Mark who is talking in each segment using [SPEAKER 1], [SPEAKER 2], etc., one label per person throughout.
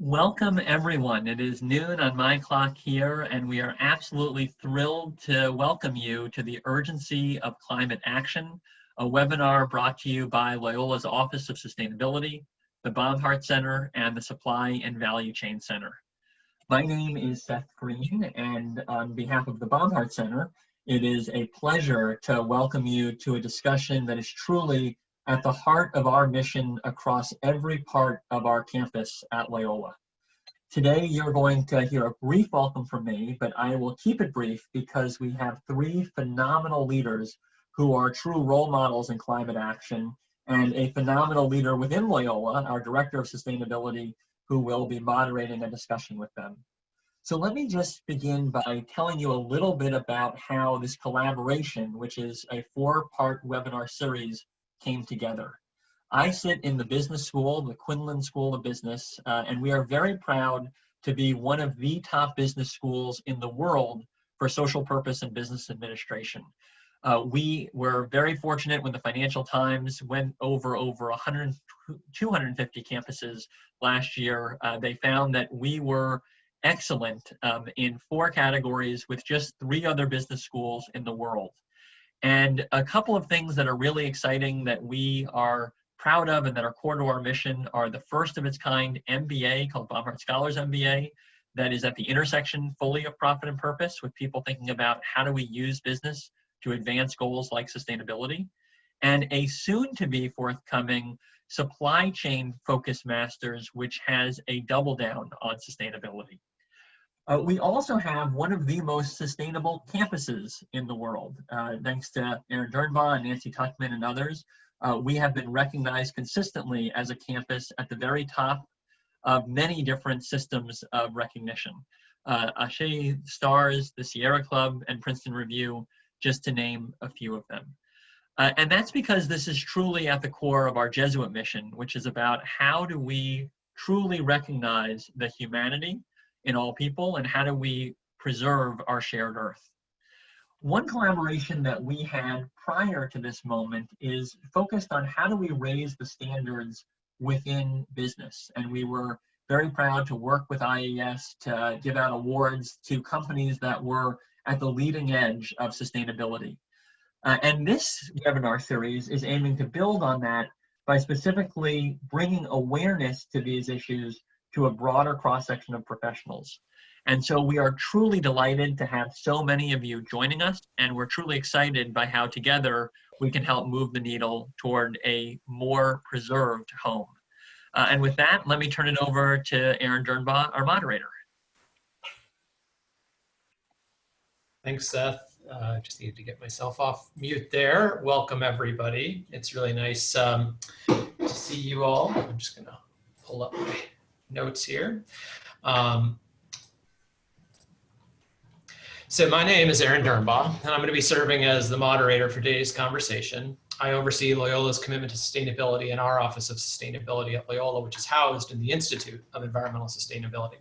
[SPEAKER 1] Welcome, everyone. It is noon on my clock here, and we are absolutely thrilled to welcome you to the Urgency of Climate Action, a webinar brought to you by Loyola's Office of Sustainability, the Bombard Center, and the Supply and Value Chain Center. My name is Seth Green, and on behalf of the Bombard Center, it is a pleasure to welcome you to a discussion that is truly at the heart of our mission across every part of our campus at Loyola. Today, you're going to hear a brief welcome from me, but I will keep it brief because we have three phenomenal leaders who are true role models in climate action, and a phenomenal leader within Loyola, our Director of Sustainability, who will be moderating a discussion with them. So let me just begin by telling you a little bit about how this collaboration, which is a four-part webinar series, came together. I sit in the business school, the Quinlan School of Business, and we are very proud to be one of the top business schools in the world for social purpose and business administration. We were very fortunate when the Financial Times went over 250 campuses last year. They found that we were excellent in 4 categories with just 3 other business schools in the world. And a couple of things that are really exciting that we are proud of and that are core to our mission are the first of its kind MBA called Bombard Scholars Mba that is at the intersection fully of profit and purpose, with people thinking about how do we use business to advance goals like sustainability, and a soon to be forthcoming supply chain focused master's, which has a double down on sustainability. We also have one of the most sustainable campuses in the world. Thanks to Aaron Dernbaugh and Nancy Tuchman and others, we have been recognized consistently as a campus at the very top of many different systems of recognition. ASHE Stars, the Sierra Club, and Princeton Review, just to name a few of them. And that's because this is truly at the core of our Jesuit mission, which is about how do we truly recognize the humanity in all people, and how do we preserve our shared earth. One collaboration that we had prior to this moment is focused on how do we raise the standards within business. And we were very proud to work with IAS to give out awards to companies that were at the leading edge of sustainability. And this webinar series is aiming to build on that by specifically bringing awareness to these issues to a broader cross-section of professionals. And so we are truly delighted to have so many of you joining us, and we're truly excited by how together we can help move the needle toward a more preserved home. And with that, let me turn it over to Aaron Dernbaugh, our moderator.
[SPEAKER 2] Thanks, Seth. Just needed to get myself off mute there. Welcome, everybody. It's really nice to see you all. I'm just gonna pull up my notes here. So my name is Aaron Dernbaugh, and I'm going to be serving as the moderator for today's conversation. I oversee Loyola's commitment to sustainability in our Office of Sustainability at Loyola, which is housed in the Institute of Environmental Sustainability.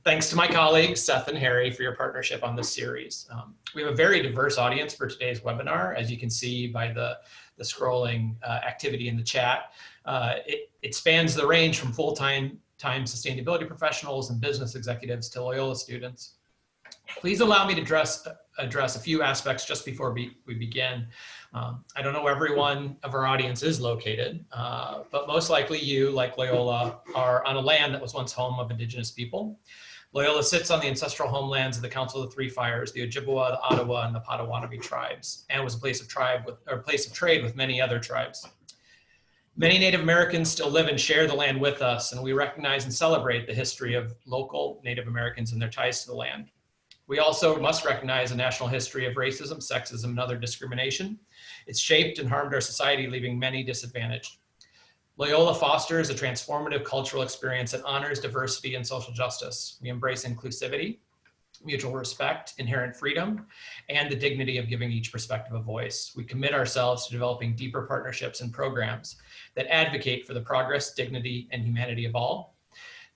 [SPEAKER 2] Thanks to my colleagues, Seth and Harry, for your partnership on this series. We have a very diverse audience for today's webinar, as you can see by the scrolling activity in the chat. It spans the range from full-time sustainability professionals and business executives to Loyola students. Please allow me to address a few aspects just before we begin. I don't know where everyone of our audience is located, but most likely you, like Loyola, are on a land that was once home of Indigenous people. Loyola sits on the ancestral homelands of the Council of the Three Fires, the Ojibwa, the Ottawa, and the Potawatomi tribes, and was a place of trade with many other tribes. Many Native Americans still live and share the land with us, and we recognize and celebrate the history of local Native Americans and their ties to the land. We also must recognize a national history of racism, sexism, and other discrimination. It's shaped and harmed our society, leaving many disadvantaged. Loyola fosters a transformative cultural experience that honors diversity and social justice. We embrace inclusivity, mutual respect, inherent freedom, and the dignity of giving each perspective a voice. We commit ourselves to developing deeper partnerships and programs that advocate for the progress, dignity, and humanity of all.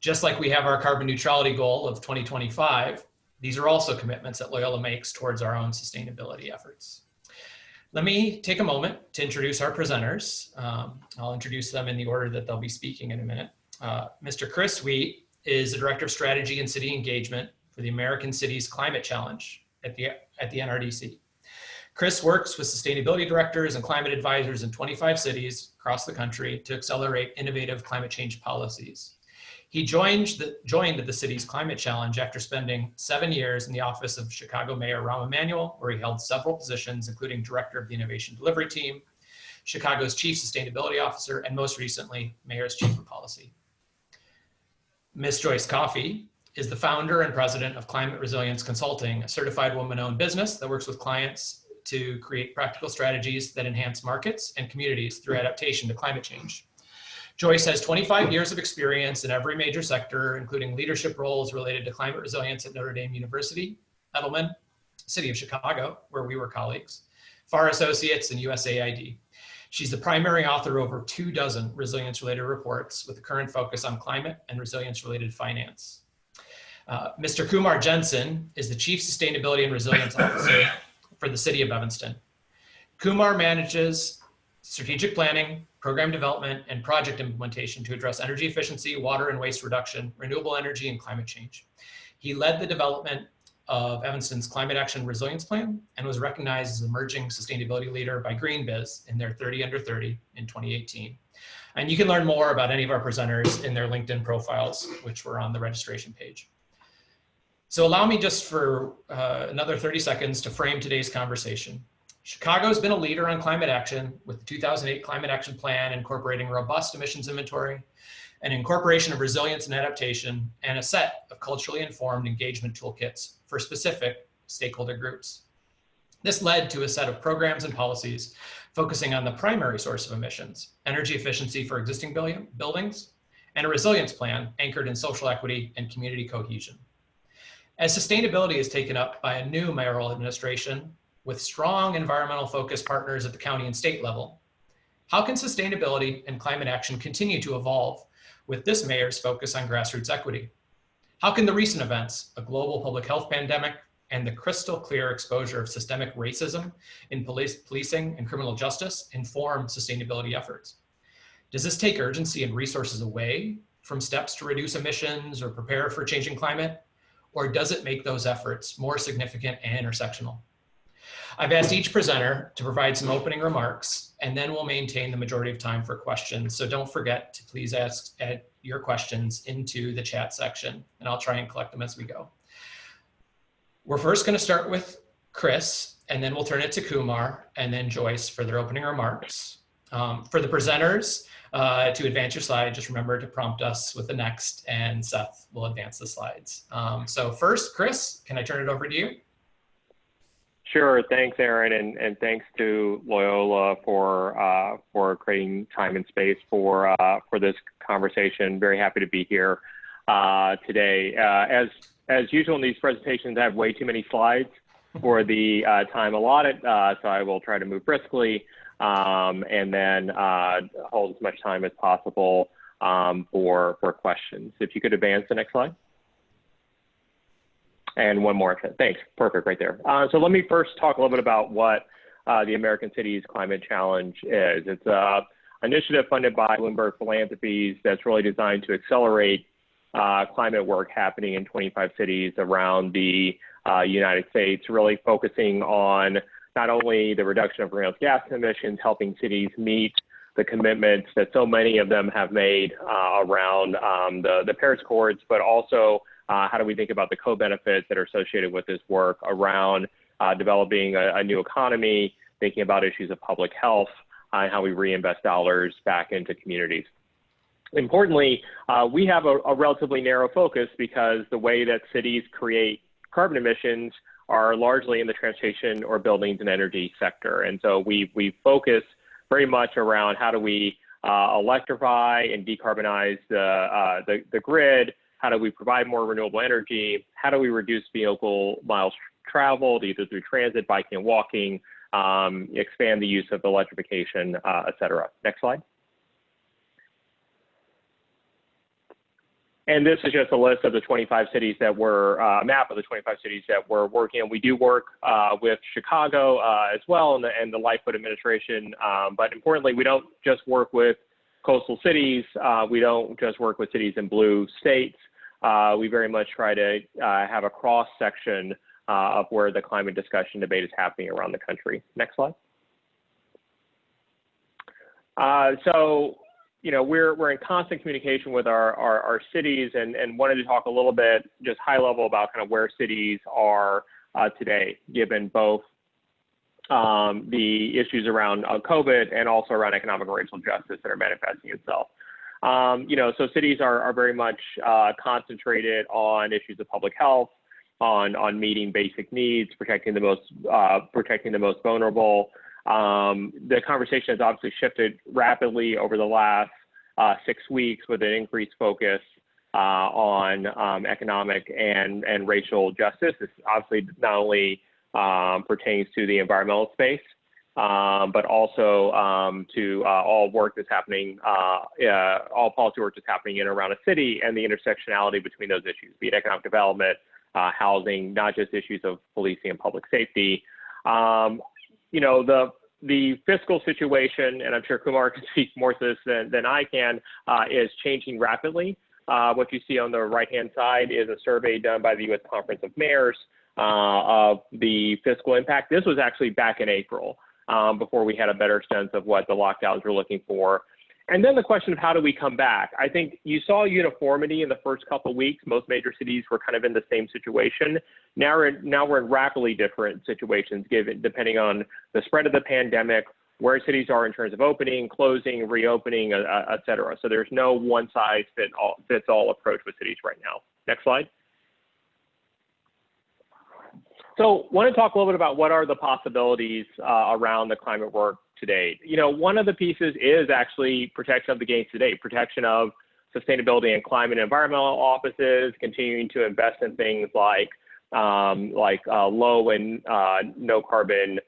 [SPEAKER 2] Just like we have our carbon neutrality goal of 2025, these are also commitments that Loyola makes towards our own sustainability efforts. Let me take a moment to introduce our presenters. I'll introduce them in the order that they'll be speaking in a minute. Mr. Chris Wheat is the Director of Strategy and City Engagement for the American Cities Climate Challenge at the NRDC. Chris works with sustainability directors and climate advisors in 25 cities across the country to accelerate innovative climate change policies. He joined the city's climate challenge after spending 7 years in the office of Chicago Mayor Rahm Emanuel, where he held several positions, including director of the Innovation Delivery Team, Chicago's Chief Sustainability Officer, and most recently, Mayor's Chief of Policy. Ms. Joyce Coffey is the founder and president of Climate Resilience Consulting, a certified woman-owned business that works with clients to create practical strategies that enhance markets and communities through adaptation to climate change. Joyce has 25 years of experience in every major sector, including leadership roles related to climate resilience at Notre Dame University, Edelman, City of Chicago, where we were colleagues, Farr Associates, and USAID. She's the primary author of over 24 resilience-related reports with a current focus on climate and resilience-related finance. Mr. Kumar Jensen is the Chief Sustainability and Resilience Officer for the City of Evanston. Kumar manages strategic planning, program development, and project implementation to address energy efficiency, water and waste reduction, renewable energy, and climate change. He led the development of Evanston's Climate Action Resilience Plan and was recognized as emerging sustainability leader by GreenBiz in their 30 Under 30 in 2018. And you can learn more about any of our presenters in their LinkedIn profiles, which were on the registration page. So allow me just for another 30 seconds to frame today's conversation. Chicago has been a leader on climate action with the 2008 Climate Action Plan incorporating robust emissions inventory, an incorporation of resilience and adaptation, and a set of culturally informed engagement toolkits for specific stakeholder groups. This led to a set of programs and policies focusing on the primary source of emissions, energy efficiency for existing buildings, and a resilience plan anchored in social equity and community cohesion. As sustainability is taken up by a new mayoral administration with strong environmental focused partners at the county and state level, how can sustainability and climate action continue to evolve with this mayor's focus on grassroots equity? How can the recent events, a global public health pandemic, and the crystal clear exposure of systemic racism in policing and criminal justice inform sustainability efforts? Does this take urgency and resources away from steps to reduce emissions or prepare for changing climate? Or does it make those efforts more significant and intersectional? I've asked each presenter to provide some opening remarks, and then we'll maintain the majority of time for questions. So don't forget to please add your questions into the chat section, and I'll try and collect them as we go. We're first going to start with Chris, and then we'll turn it to Kumar, and then Joyce for their opening remarks. For the presenters, to advance your slide, just remember to prompt us with the next, and Seth will advance the slides. So first, Chris, can I turn it over to you?
[SPEAKER 3] Sure. Thanks, Aaron, and thanks to Loyola for creating time and space for this conversation. Very happy to be here today. As usual in these presentations, I have way too many slides for the time allotted, so I will try to move briskly and then hold as much time as possible for questions. If you could advance the next slide. And one more. Thanks. Perfect right there. So let me first talk a little bit about what the American Cities Climate Challenge is. It's an initiative funded by Bloomberg Philanthropies that's really designed to accelerate climate work happening in 25 cities around the United States, really focusing on not only the reduction of greenhouse gas emissions, helping cities meet the commitments that so many of them have made around the Paris Accords, but also how do we think about the co-benefits that are associated with this work around developing a new economy, thinking about issues of public health, and how we reinvest dollars back into communities. Importantly, we have a relatively narrow focus because the way that cities create carbon emissions are largely in the transportation or buildings and energy sector. And so we focus very much around how do we electrify and decarbonize the grid. How do we provide more renewable energy? How do we reduce vehicle miles traveled, either through transit, biking, and walking, expand the use of electrification, et cetera. Next slide. And this is just a list of the 25 cities that we're, a map of the 25 cities that we're working in. We do work with Chicago as well and the Lightfoot administration. But importantly, we don't just work with coastal cities. We don't just work with cities in blue states. we very much try to have a cross section of where the climate discussion debate is happening around the country. Next slide. So, you know, we're in constant communication with our cities, and wanted to talk a little bit just high level about kind of where cities are today, given both the issues around COVID and also around economic and racial justice that are manifesting itself. You know, so cities are very much concentrated on issues of public health, on meeting basic needs, protecting the most vulnerable. The conversation has obviously shifted rapidly over the last 6 weeks with an increased focus on economic and racial justice. This obviously not only pertains to the environmental space, but also to all work that's happening, all policy work that's happening in and around a city, and the intersectionality between those issues, be it economic development, housing, not just issues of policing and public safety. You know, the fiscal situation, and I'm sure Kumar can speak more to this than I can, is changing rapidly. What you see on the right-hand side is a survey done by the U.S. Conference of Mayors of the fiscal impact. This was actually back in April, before we had a better sense of what the lockdowns were looking for. And then the question of how do we come back? I think you saw uniformity in the first couple of weeks. Most major cities were kind of in the same situation. Now we're in rapidly different situations, depending on the spread of the pandemic, where cities are in terms of opening, closing, reopening, et cetera. So there's no one size fits all approach with cities right now. Next slide. So I want to talk a little bit about what are the possibilities around the climate work today. You know, one of the pieces is actually protection of the gains today, protection of sustainability and climate and environmental offices, continuing to invest in things like low and no carbon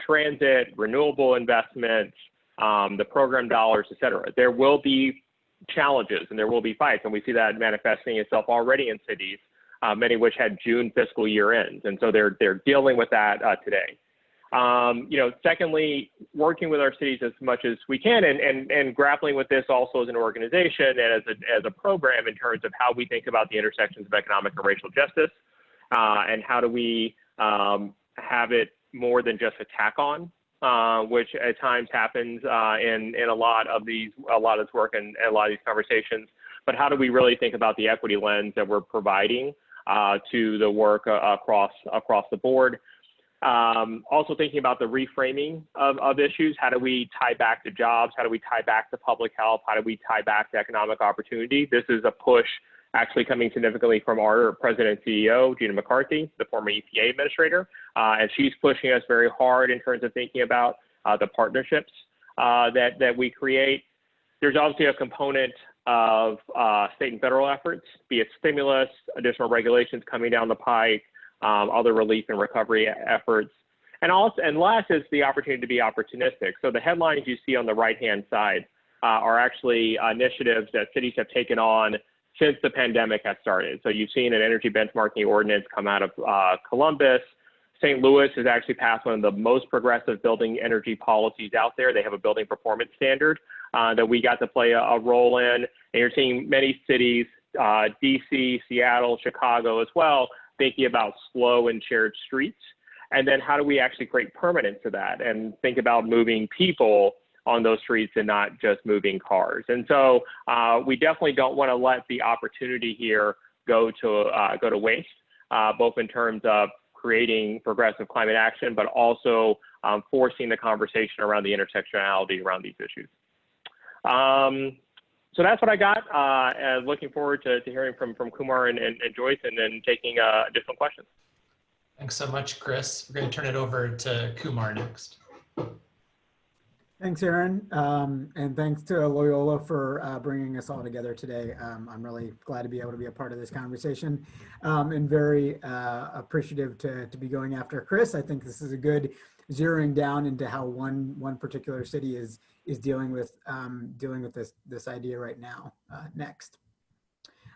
[SPEAKER 3] transit, renewable investments, the program dollars, et cetera. There will be challenges and there will be fights, and we see that manifesting itself already in cities, many of which had June fiscal year ends. And so they're dealing with that today. You know, secondly, working with our cities as much as we can and grappling with this also as an organization and as a program in terms of how we think about the intersections of economic and racial justice, and how do we have it more than just a tack on, which at times happens in a lot of this work and a lot of these conversations. But how do we really think about the equity lens that we're providing to the work across the board? Also thinking about the reframing of issues. How do we tie back to jobs? How do we tie back to public health? How do we tie back to economic opportunity? This is a push actually coming significantly from our president and CEO, Gina McCarthy, the former EPA administrator. And she's pushing us very hard in terms of thinking about the partnerships that we create. There's obviously a component of state and federal efforts, be it stimulus, additional regulations coming down the pike, other relief and recovery efforts. And last is the opportunity to be opportunistic. So the headlines you see on the right-hand side are actually initiatives that cities have taken on since the pandemic has started. So you've seen an energy benchmarking ordinance come out of Columbus. St. Louis has actually passed one of the most progressive building energy policies out there. They have a building performance standard that we got to play a role in. And you're seeing many cities, DC, Seattle, Chicago as well, thinking about slow and shared streets. And then how do we actually create permanence to that and think about moving people on those streets and not just moving cars. And so we definitely don't want to let the opportunity here go to waste, both in terms of creating progressive climate action, but also forcing the conversation around the intersectionality around these issues. So that's what I got. Looking forward to hearing from Kumar and Joyce, and then taking additional questions.
[SPEAKER 2] Thanks so much, Chris. We're going to turn it over to Kumar next.
[SPEAKER 4] Thanks, Aaron, and thanks to Loyola for bringing us all together today. I'm really glad to be able to be a part of this conversation, and very appreciative to be going after Chris. I think this is a good zeroing down into how one particular city is dealing with this idea right now. Next,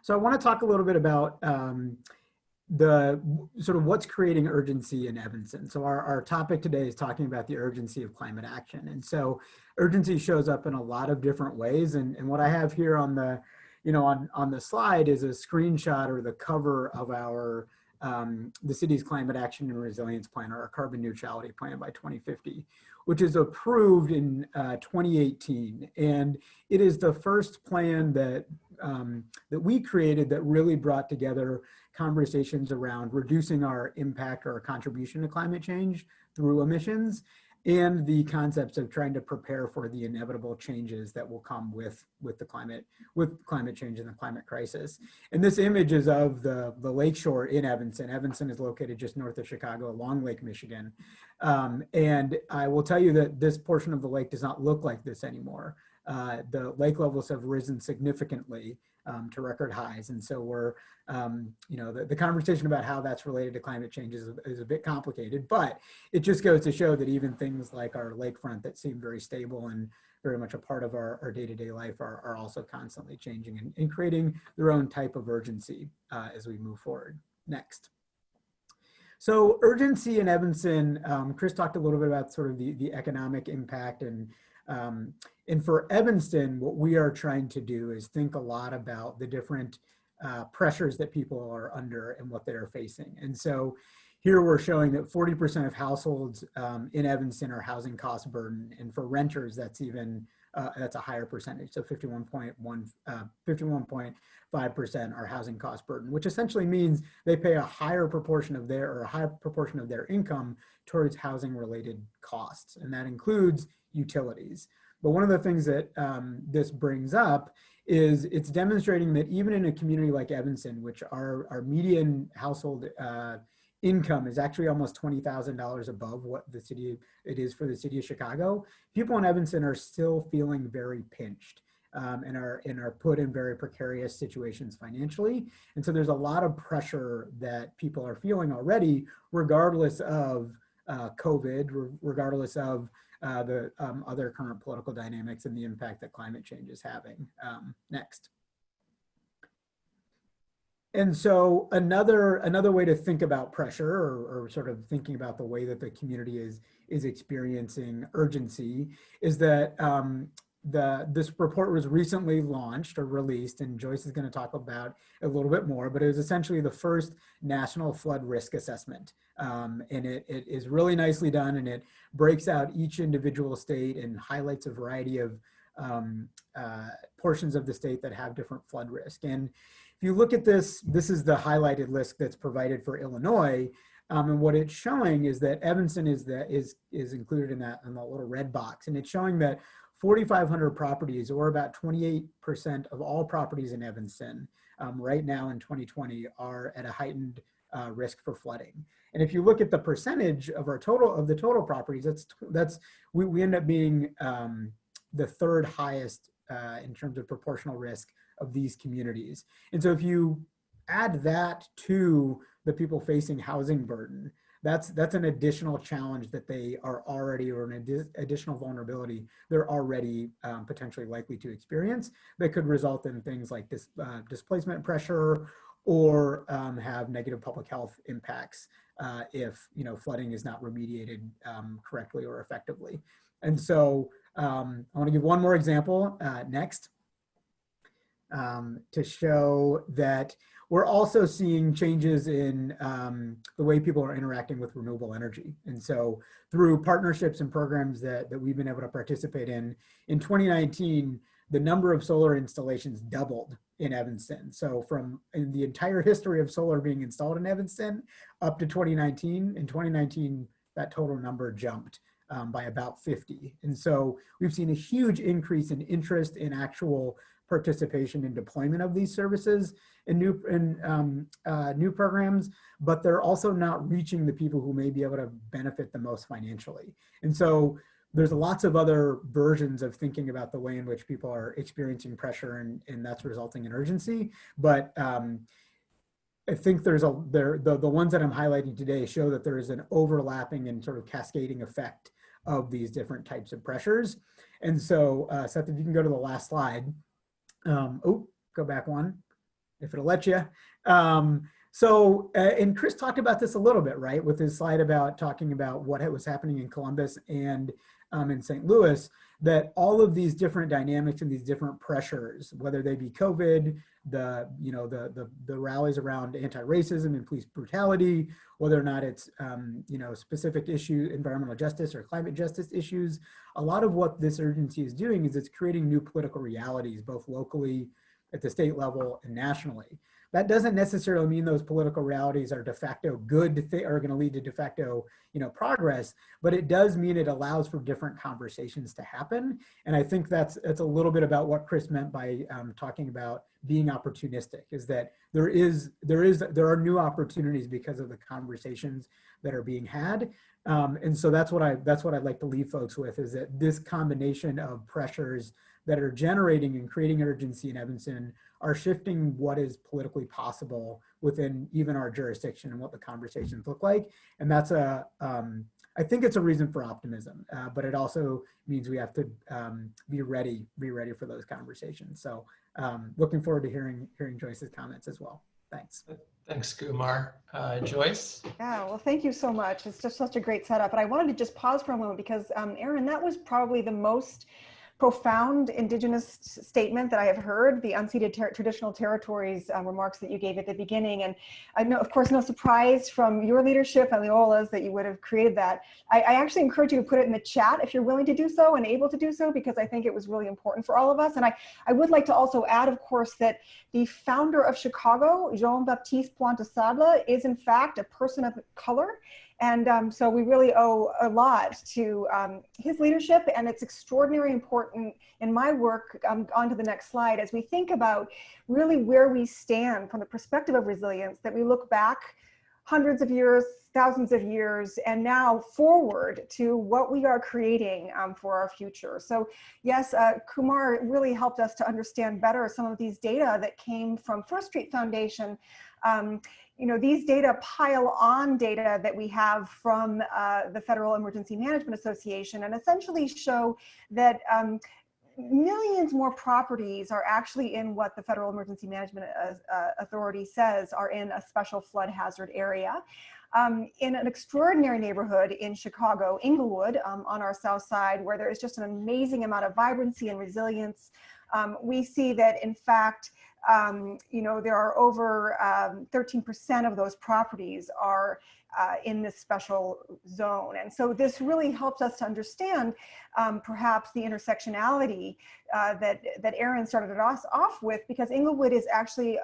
[SPEAKER 4] so I want to talk a little bit about the sort of what's creating urgency in Evanston. So our topic today is talking about the urgency of climate action. And so urgency shows up in a lot of different ways. And what I have here on the on the slide is a screenshot or the cover of our the city's climate action and resilience plan, or our carbon neutrality plan by 2050, which is approved in 2018. And it is the first plan that we created that really brought together conversations around reducing our impact or our contribution to climate change through emissions, and the concepts of trying to prepare for the inevitable changes that will come with climate change and the climate crisis. And this image is of the lakeshore in Evanston. Evanston is located just north of Chicago along Lake Michigan. And I will tell you that this portion of the lake does not look like this anymore. The lake levels have risen significantly to record highs. And so we're, the conversation about how that's related to climate change is a bit complicated, but it just goes to show that even things like our lakefront that seem very stable and very much a part of our day-to-day life are also constantly changing and creating their own type of urgency as we move forward. Next. So urgency in Evanston, Chris talked a little bit about sort of the economic impact, and for Evanston, what we are trying to do is think a lot about the different pressures that people are under and what they're facing. And so here we're showing that 40% of households in Evanston are housing cost burden, and for renters, that's even that's a higher percentage. So 51.5% are housing cost burden, which essentially means they pay a higher proportion of their income towards housing related costs, and that includes utilities. But one of the things that this brings up is it's demonstrating that even in a community like Evanston, which our median household income is actually almost $20,000 above what it is for the city of Chicago, people in Evanston are still feeling very pinched and are put in very precarious situations financially. And so there's a lot of pressure that people are feeling already, regardless of COVID, regardless of the other current political dynamics and the impact that climate change is having. Next. And so another way to think about pressure, or sort of thinking about the way that the community is experiencing urgency, is that this report was recently launched or released, and Joyce is going to talk about it a little bit more, but it was essentially the first national flood risk assessment. And it is really nicely done, and it breaks out each individual state and highlights a variety of portions of the state that have different flood risk. And if you look at this, this is the highlighted list that's provided for Illinois. And what it's showing is that Evanston is included in that little red box. And it's showing that 4,500 properties, or about 28% of all properties in Evanston right now in 2020, are at a heightened risk for flooding. And if you look at the percentage of the total properties, we end up being the third highest in terms of proportional risk of these communities. And so if you add that to the people facing housing burden, that's an additional challenge that they are already, or an additional vulnerability they're already potentially likely to experience, that could result in things like displacement pressure, or have negative public health impacts if flooding is not remediated correctly or effectively. And so I want to give one more example next. To show that we're also seeing changes in the way people are interacting with renewable energy. And so through partnerships and programs that we've been able to participate in 2019, the number of solar installations doubled in Evanston. So in the entire history of solar being installed in Evanston up to 2019, in 2019, that total number jumped by about 50. And so we've seen a huge increase in interest in actual participation in deployment of these services and new programs, but they're also not reaching the people who may be able to benefit the most financially. And so there's lots of other versions of thinking about the way in which people are experiencing pressure, and that's resulting in urgency. But I think the ones that I'm highlighting today show that there is an overlapping and sort of cascading effect of these different types of pressures. And so Seth, if you can go to the last slide. Go back one, if it'll let you. And Chris talked about this a little bit, right, with his slide about talking about what was happening in Columbus and in St. Louis, that all of these different dynamics and these different pressures, whether they be COVID, the rallies around anti-racism and police brutality, whether or not it's specific issue, environmental justice or climate justice issues, a lot of what this urgency is doing is it's creating new political realities, both locally, at the state level, and nationally. That doesn't necessarily mean those political realities are de facto good, are going to lead to de facto, progress, but it does mean it allows for different conversations to happen. And I think that's a little bit about what Chris meant by talking about being opportunistic, is that there are new opportunities because of the conversations that are being had. And so that's what I'd like to leave folks with, is that this combination of pressures that are generating and creating urgency in Evanston are shifting what is politically possible within even our jurisdiction and what the conversations look like. And that's I think it's a reason for optimism, but it also means we have to be ready for those conversations. So looking forward to hearing Joyce's comments as well. Thanks.
[SPEAKER 2] Thanks, Kumar. Joyce?
[SPEAKER 5] Yeah, well, thank you so much. It's just such a great setup. And I wanted to just pause for a moment because, Aaron, that was probably the most profound Indigenous statement that I have heard, the unceded traditional territories remarks that you gave at the beginning. And I know, of course, no surprise from your leadership and Loyola's that you would have created that. I actually encourage you to put it in the chat if you're willing to do so and able to do so, because I think it was really important for all of us. And I would like to also add, of course, that the founder of Chicago, Jean-Baptiste Pointe-Sadler, is in fact a person of color. And so we really owe a lot to his leadership, and it's extraordinarily important in my work, on to the next slide, as we think about really where we stand from the perspective of resilience, that we look back hundreds of years, thousands of years, and now forward to what we are creating for our future. So yes, Kumar really helped us to understand better some of these data that came from First Street Foundation. These data pile on data that we have from the Federal Emergency Management Association, and essentially show that millions more properties are actually in what the Federal Emergency Management Authority says are in a special flood hazard area. In an extraordinary neighborhood in Chicago, Inglewood, on our south side, where there is just an amazing amount of vibrancy and resilience, we see that, in fact, there are over 13% of those properties are in this special zone. And so this really helps us to understand perhaps the intersectionality that Aaron started us off with, because Inglewood is actually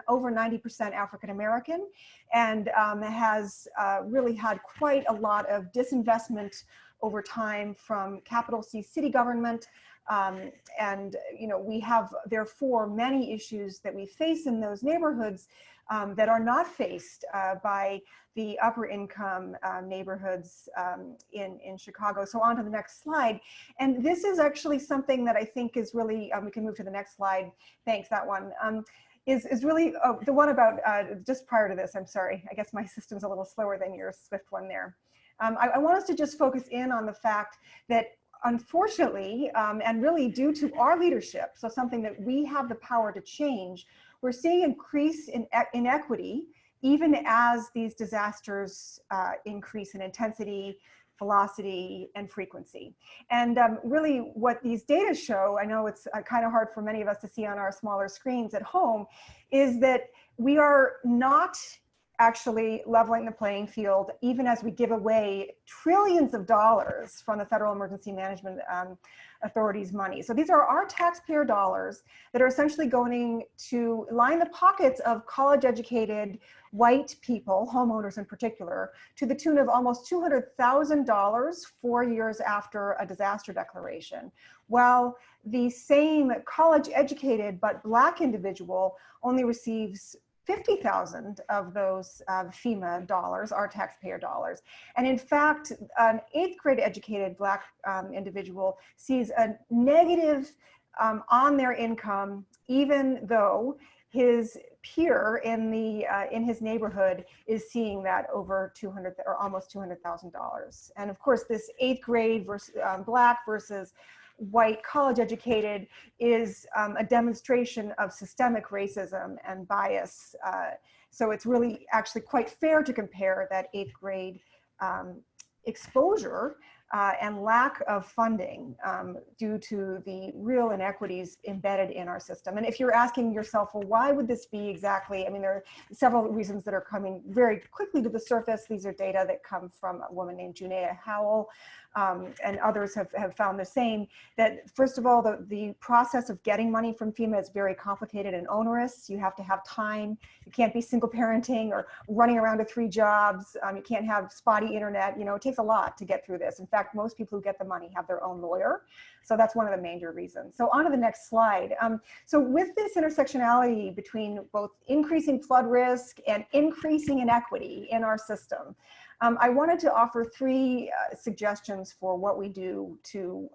[SPEAKER 5] over 90% African-American, and has really had quite a lot of disinvestment over time from capital C city government. We have therefore many issues that we face in those neighborhoods that are not faced by the upper income neighborhoods in Chicago. So on to the next slide. And this is actually something that I think is really, we can move to the next slide. Thanks, that one. Is really, the one about, just prior to this, I'm sorry, I guess my system's a little slower than your Swift one there. I want us to just focus in on the fact that, unfortunately, and really due to our leadership, so something that we have the power to change, we're seeing increase in inequity, even as these disasters increase in intensity, velocity, and frequency. And really what these data show, I know it's kind of hard for many of us to see on our smaller screens at home, is that we are not actually leveling the playing field, even as we give away trillions of dollars from the Federal Emergency Management Authority's money. So these are our taxpayer dollars that are essentially going to line the pockets of college-educated white people, homeowners in particular, to the tune of almost $200,000 4 years after a disaster declaration, while the same college-educated but Black individual only receives 50,000 of those FEMA dollars, our taxpayer dollars. And in fact, an 8th grade educated Black individual sees a negative on their income, even though his peer in his neighborhood is seeing that over $200,000 or almost $200,000. And of course, this 8th grade versus Black versus white college educated is a demonstration of systemic racism and bias. So it's really actually quite fair to compare that 8th grade exposure and lack of funding due to the real inequities embedded in our system. And if you're asking yourself, well, why would this be exactly? I mean, there are several reasons that are coming very quickly to the surface. These are data that come from a woman named Junea Howell, and others have found the same, that first of all, the process of getting money from FEMA is very complicated and onerous. You have to have time. You can't be single parenting or running around to 3 jobs. You can't have spotty internet. You know, it takes a lot to get through this. In fact, most people who get the money have their own lawyer. So that's one of the major reasons. So on to the next slide. So with this intersectionality between both increasing flood risk and increasing inequity in our system, I wanted to offer 3 suggestions for what we do to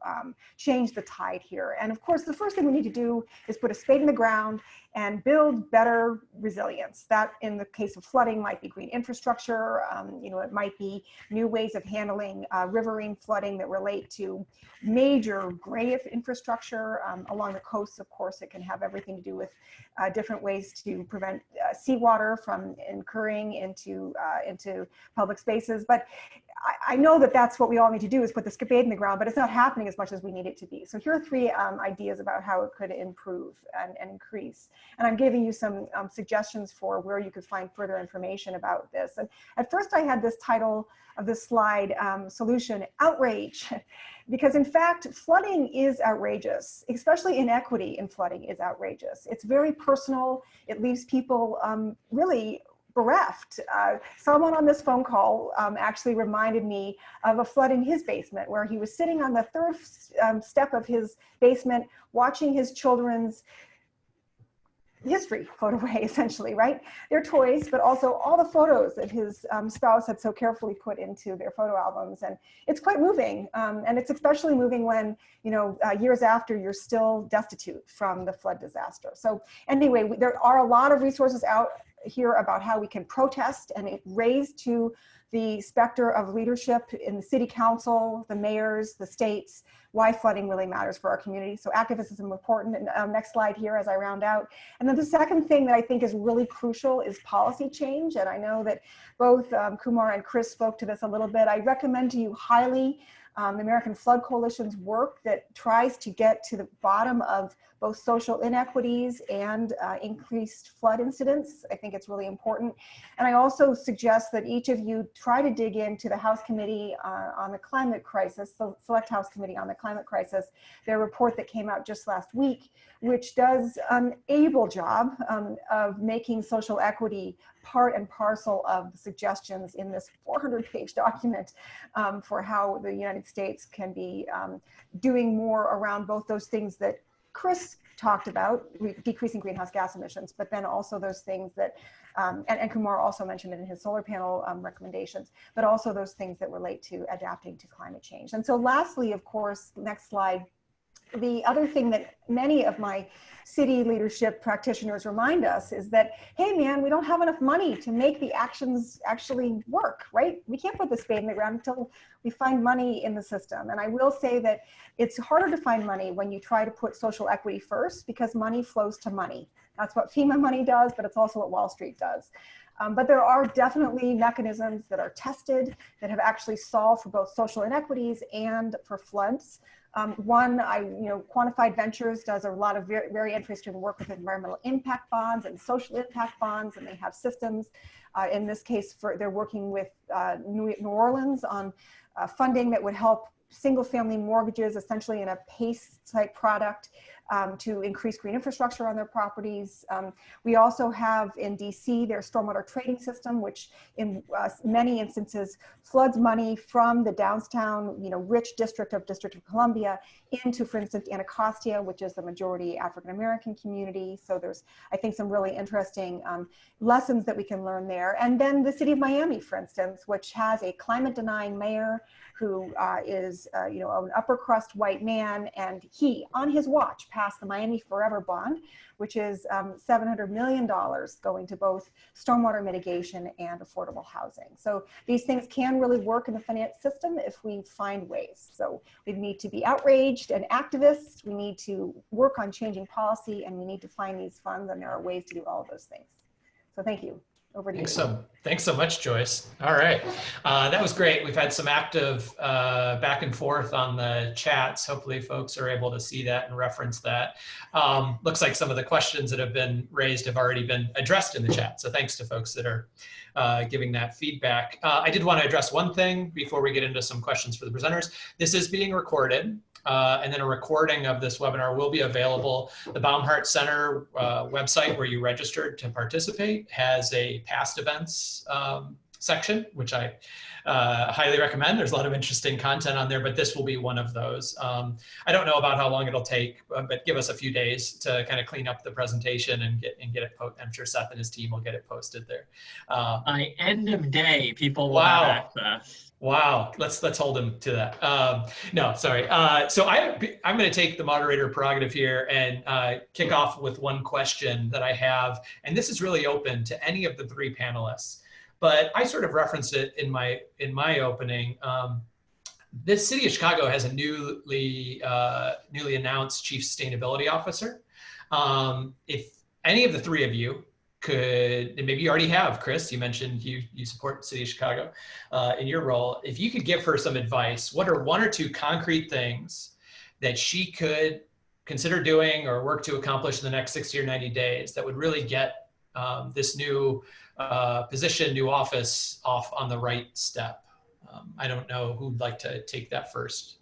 [SPEAKER 5] change the tide here. And of course, the first thing we need to do is put a spade in the ground and build better resilience. That, in the case of flooding, might be green infrastructure. You know, it might be new ways of handling riverine flooding that relate to major gray infrastructure along the coasts. Of course, it can have everything to do with different ways to prevent seawater from incurring into public spaces. But I know that that's what we all need to do, is put the spade in the ground, but it's not happening as much as we need it to be. So here are 3 ideas about how it could improve and increase. And I'm giving you some suggestions for where you could find further information about this. And at first I had this title of this slide, solution, outrage, because in fact, flooding is outrageous, especially inequity in flooding is outrageous. It's very personal. It leaves people really bereft. Someone on this phone call actually reminded me of a flood in his basement, where he was sitting on the 3rd step of his basement, watching his children's history float away, essentially, right? Their toys, but also all the photos that his spouse had so carefully put into their photo albums. And it's quite moving. And it's especially moving when, you know, years after, you're still destitute from the flood disaster. So anyway, there are a lot of resources out here about how we can protest and raise to the specter of leadership in the city council, the mayors, the states, why flooding really matters for our community. So activism is important. And next slide here as I round out. And then the second thing that I think is really crucial is policy change. And I know that both Kumar and Chris spoke to this a little bit. I recommend to you highly the American Flood Coalition's work that tries to get to the bottom of both social inequities and increased flood incidents. I think it's really important. And I also suggest that each of you try to dig into the House Committee on the Climate Crisis, the Select House Committee on the Climate Crisis, their report that came out just last week, which does an able job of making social equity part and parcel of the suggestions in this 400-page document for how the United States can be doing more around both those things that Chris talked about, decreasing greenhouse gas emissions, but then also those things that, and Kumar also mentioned it in his solar panel recommendations, but also those things that relate to adapting to climate change. And so lastly, of course, next slide, the other thing that many of my city leadership practitioners remind us is that, hey man, we don't have enough money to make the actions actually work, right? We can't put the spade in the ground until we find money in the system. And I will say that it's harder to find money when you try to put social equity first, because money flows to money. That's what FEMA money does, but it's also what Wall Street does. But there are definitely mechanisms that are tested that have actually solved for both social inequities and for floods. One, Quantified Ventures does a lot of very, very interesting work with environmental impact bonds and social impact bonds, and they have systems. In this case, they're working with New Orleans on funding that would help single-family mortgages, essentially in a PACE-type product, to increase green infrastructure on their properties. We also have in DC their stormwater trading system, which in many instances floods money from the downtown, rich District of Columbia into, for instance, Anacostia, which is the majority African-American community. So there's, I think, some really interesting lessons that we can learn there. And then the city of Miami, for instance, which has a climate-denying mayor who is, an upper crust white man, and he, on his watch, passed the Miami Forever Bond, which is $700 million going to both stormwater mitigation and affordable housing. So these things can really work in the finance system if we find ways. So we need to be outraged and activists, we need to work on changing policy, and we need to find these funds, and there are ways to do all of those things. So thank you. Over to you.
[SPEAKER 2] Thanks so much, Joyce. All right, that was great. We've had some active back and forth on the chats. Hopefully folks are able to see that and reference that. Looks like some of the questions that have been raised have already been addressed in the chat. So thanks to folks that are giving that feedback. I did want to address one thing before we get into some questions for the presenters. This is being recorded. And then a recording of this webinar will be available. The Baumhart Center website where you registered to participate has a past events section, which I highly recommend. There's a lot of interesting content on there, but this will be one of those. I don't know about how long it'll take, but give us a few days to kind of clean up the presentation and get it posted. I'm sure Seth and his team will get it posted there.
[SPEAKER 1] By end of day, people will
[SPEAKER 2] Wow.
[SPEAKER 1] have access.
[SPEAKER 2] Wow, let's hold him to that. No, sorry. So I'm going to take the moderator prerogative here and kick off with one question that I have, and this is really open to any of the three panelists. But I sort of referenced it in my opening. This city of Chicago has a newly announced chief sustainability officer. If any of the three of you could, and maybe you already have, Chris, you mentioned you support the city of Chicago in your role. If you could give her some advice, what are one or two concrete things that she could consider doing or work to accomplish in the next 60 or 90 days that would really get this new position, new office off on the right step? I don't know who'd like to take that first.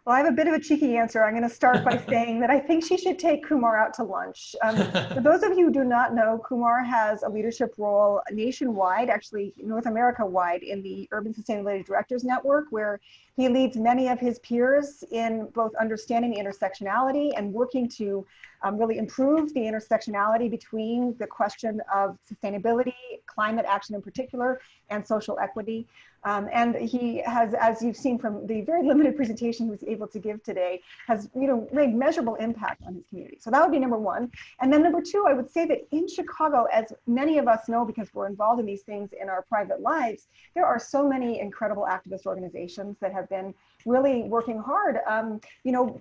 [SPEAKER 5] Well, I have a bit of a cheeky answer. I'm going to start by saying that I think she should take Kumar out to lunch. For those of you who do not know, Kumar has a leadership role nationwide, actually North America wide, in the Urban Sustainability Directors Network, where he leads many of his peers in both understanding the intersectionality and working to really improve the intersectionality between the question of sustainability, climate action in particular, and social equity. And he has, as you've seen from the very limited presentation he was able to give today, has made measurable impact on his community. So that would be number one. And then number two, I would say that in Chicago, as many of us know because we're involved in these things in our private lives, there are so many incredible activist organizations that have been really working hard,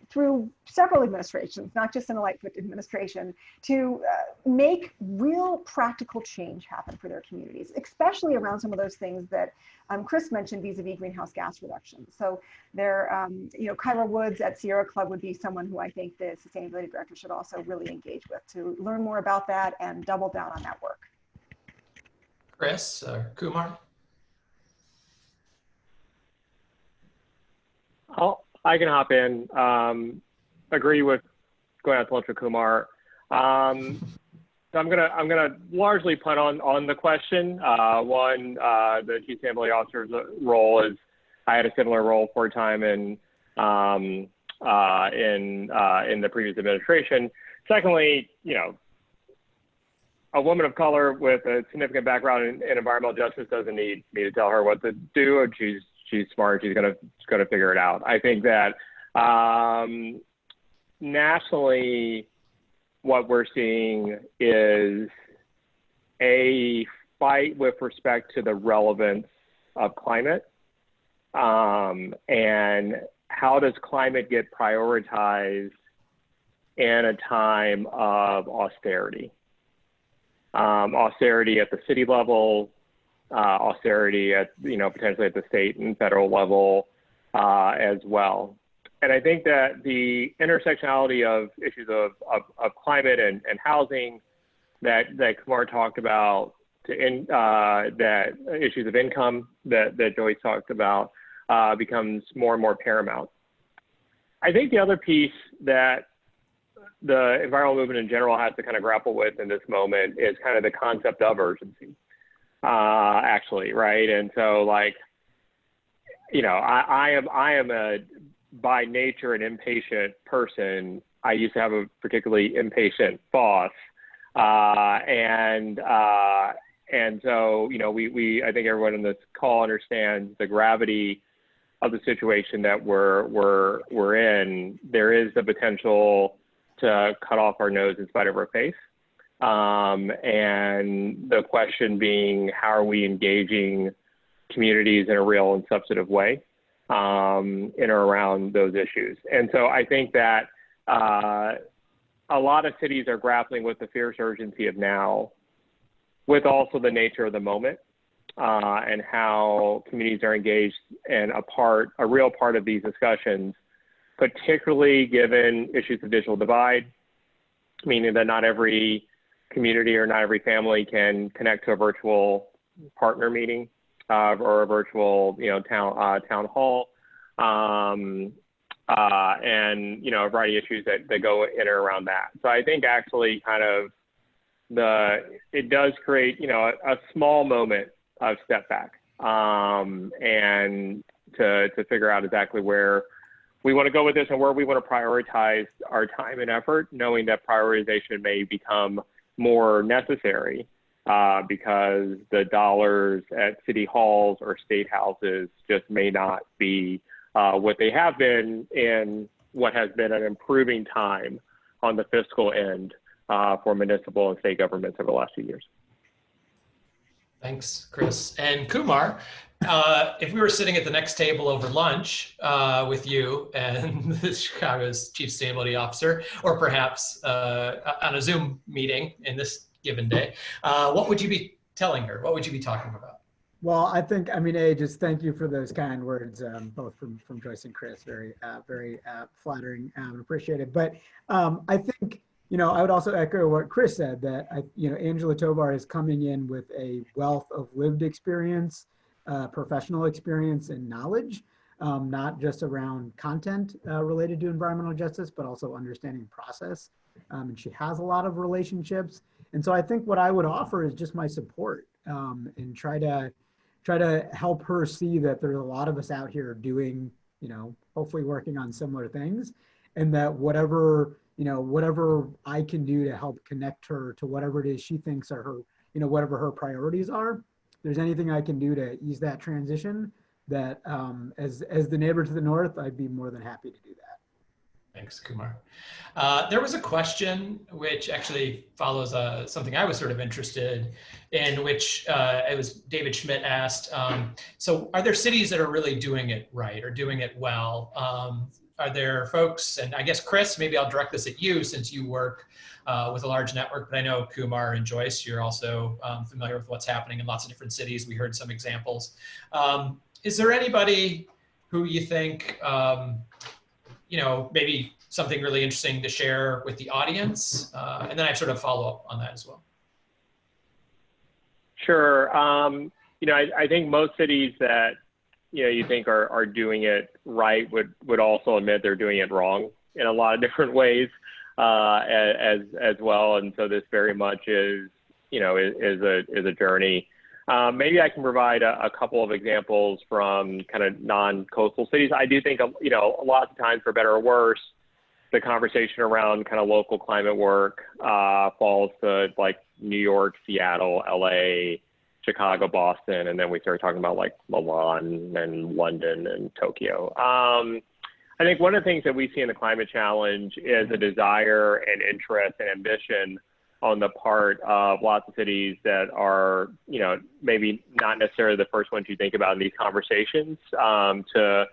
[SPEAKER 5] through several administrations, not just in the Lightfoot administration, to make real practical change happen for their communities, especially around some of those things that Chris mentioned vis-a-vis greenhouse gas reduction. So there, Kyra Woods at Sierra Club would be someone who I think the sustainability director should also really engage with to learn more about that and double down on that work.
[SPEAKER 2] Chris or Kumar?
[SPEAKER 3] I can hop in. Agree with going out to lunch with Kumar. So I'm gonna largely punt on the question. One, the chief sustainability officer's role is, I had a similar role for a time in the previous administration. Secondly, a woman of color with a significant background in environmental justice doesn't need me to tell her what to do. She's smart. She's gonna figure it out. I think that nationally, what we're seeing is a fight with respect to the relevance of climate, and how does climate get prioritized in a time of austerity? Austerity at the city level, austerity at, potentially at the state and federal level as well. And I think that the intersectionality of issues of climate and housing that Kumar talked about, that issues of income that Joyce talked about, becomes more and more paramount. I think the other piece that the environmental movement in general has to kind of grapple with in this moment is kind of the concept of urgency, actually, right? And so, I am a, by nature, an impatient person. I used to have a particularly impatient boss, and so I think everyone in this call understands the gravity of the situation that we're in. There is the potential to cut off our nose in spite of our face, and the question being, how are we engaging communities in a real and substantive way in or around those issues? And so I think that a lot of cities are grappling with the fierce urgency of now, with also the nature of the moment, and how communities are engaged and a real part of these discussions, particularly given issues of digital divide, meaning that not every community or not every family can connect to a virtual partner meeting or a virtual, town hall, and a variety of issues that go in or around that. So I think actually kind of it does create a small moment of step back, and to figure out exactly where we want to go with this and where we want to prioritize our time and effort, knowing that prioritization may become more necessary because the dollars at city halls or state houses just may not be what they have been in what has been an improving time on the fiscal end for municipal and state governments over the last few years.
[SPEAKER 2] Thanks, Chris. And Kumar, if we were sitting at the next table over lunch with you and the Chicago's Chief Sustainability Officer, or perhaps on a Zoom meeting in this given day, what would you be telling her? What would you be talking about?
[SPEAKER 4] Well, I think, just thank you for those kind words, both from Joyce and Chris. Very flattering and appreciated. But I think, I would also echo what Chris said, that Angela Tovar is coming in with a wealth of lived experience, professional experience, and knowledge, not just around content related to environmental justice, but also understanding process. And she has a lot of relationships. And so I think what I would offer is just my support, and try to help her see that there's a lot of us out here doing, hopefully working on similar things, and that whatever I can do to help connect her to whatever it is she thinks are her, whatever her priorities are, if there's anything I can do to ease that transition, that as the neighbor to the north, I'd be more than happy to do that.
[SPEAKER 2] Thanks, Kumar. There was a question which actually follows something I was sort of interested in, which it was David Schmidt asked. So are there cities that are really doing it right or doing it well? Are there folks, and I guess Chris, maybe I'll direct this at you since you work with a large network, but I know Kumar and Joyce, you're also familiar with what's happening in lots of different cities. We heard some examples. Is there anybody who you think, maybe something really interesting to share with the audience? And then I sort of follow up on that as well.
[SPEAKER 3] Sure. I think most cities that, you think are doing it right would also admit they're doing it wrong in a lot of different ways as well. And so this very much is a journey. Maybe I can provide a couple of examples from kind of non-coastal cities. I do think, a lot of times, for better or worse, the conversation around kind of local climate work falls to like New York, Seattle, LA, Chicago, Boston, and then we start talking about like Milan and London and Tokyo. I think one of the things that we see in the climate challenge is a desire and interest and ambition on the part of lots of cities that are, maybe not necessarily the first ones you think about in these conversations, to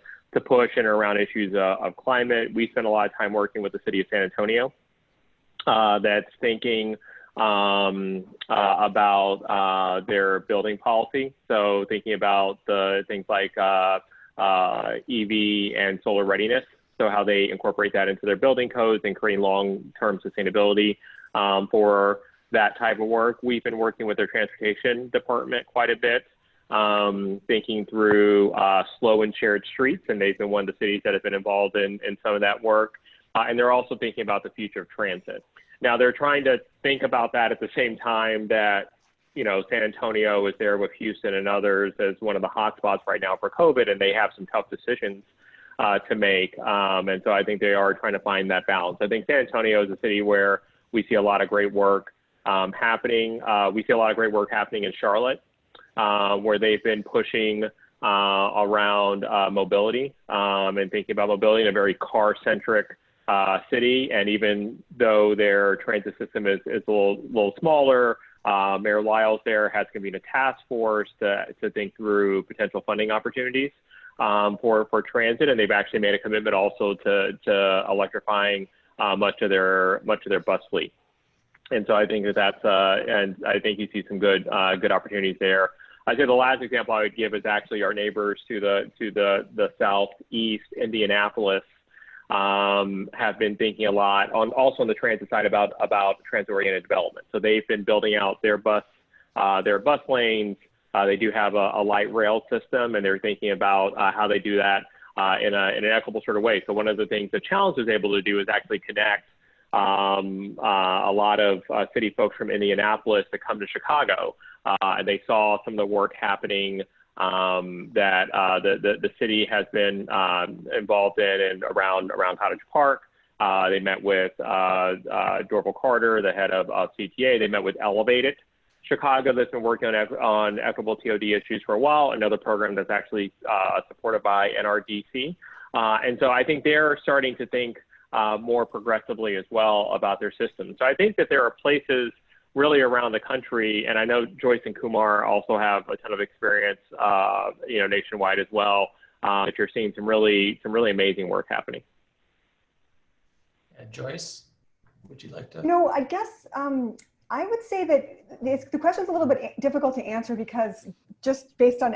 [SPEAKER 3] push in and around issues of climate. We spend a lot of time working with the city of San Antonio that's thinking about their building policy. So thinking about the things like EV and solar readiness, so how they incorporate that into their building codes and creating long-term sustainability for that type of work. We've been working with their transportation department quite a bit, thinking through slow and shared streets, and they've been one of the cities that have been involved in some of that work. And they're also thinking about the future of transit. Now, they're trying to think about that at the same time that, San Antonio is there with Houston and others as one of the hotspots right now for COVID, and they have some tough decisions to make. And so I think they are trying to find that balance. I think San Antonio is a city where we see a lot of great work happening. We see a lot of great work happening in Charlotte, where they've been pushing around mobility and thinking about mobility in a very car-centric city. And even though their transit system is a little smaller, Mayor Lyles there has convened a task force to think through potential funding opportunities for transit. And they've actually made a commitment also to electrifying much of their bus fleet. And so I think and I think you see some good opportunities there. I'd say the last example I would give is actually our neighbors to the southeast, Indianapolis, have been thinking a lot also on the transit side about transit-oriented development. So they've been building out their bus lanes. They do have a light rail system, and they're thinking about how they do that in an equitable sort of way. So one of the things the Challenge is able to do is actually connect a lot of city folks from Indianapolis that come to Chicago, and they saw some of the work happening that the city has been involved in and around Cottage Park. They met with Dorval Carter, the head of CTA. They met with Alleviation Chicago, that's been working on equitable TOD issues for a while, another program that's actually supported by NRDC. And so I think they're starting to think more progressively as well about their system. So I think that there are places really around the country, and I know Joyce and Kumar also have a ton of experience, nationwide as well, that you're seeing some really amazing work happening.
[SPEAKER 2] Joyce, would you like to?
[SPEAKER 5] I guess I would say that the question's a little bit difficult to answer because just based on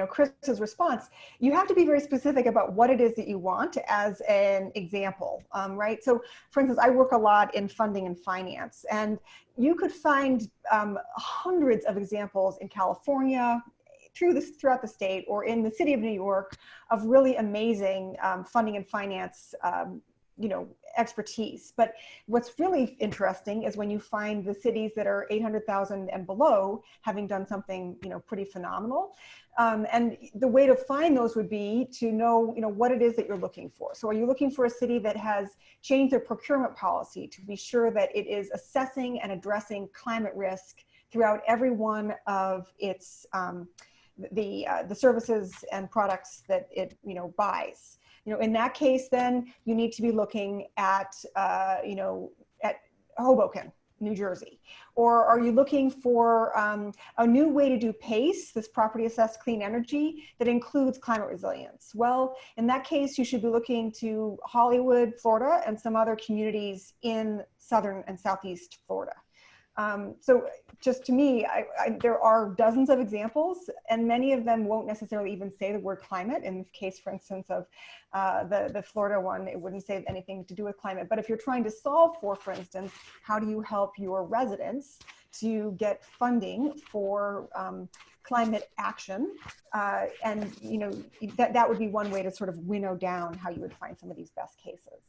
[SPEAKER 5] Chris's response, you have to be very specific about what it is that you want as an example, right? So, for instance, I work a lot in funding and finance, and you could find hundreds of examples in California, throughout the state, or in the city of New York, of really amazing funding and finance expertise. But what's really interesting is when you find the cities that are 800,000 and below having done something, pretty phenomenal. And the way to find those would be to know, what it is that you're looking for. So are you looking for a city that has changed their procurement policy to be sure that it is assessing and addressing climate risk throughout every one of its the services and products that it buys? In that case, then you need to be looking at, at Hoboken, New Jersey. Or are you looking for a new way to do PACE, this property assessed clean energy, that includes climate resilience? Well, in that case, you should be looking to Hollywood, Florida, and some other communities in southern and southeast Florida. So just to me, there are dozens of examples, and many of them won't necessarily even say the word climate. In the case, for instance, of the Florida one, it wouldn't say anything to do with climate. But if you're trying to solve for instance, how do you help your residents to get funding for climate action? And that would be one way to sort of winnow down how you would find some of these best cases.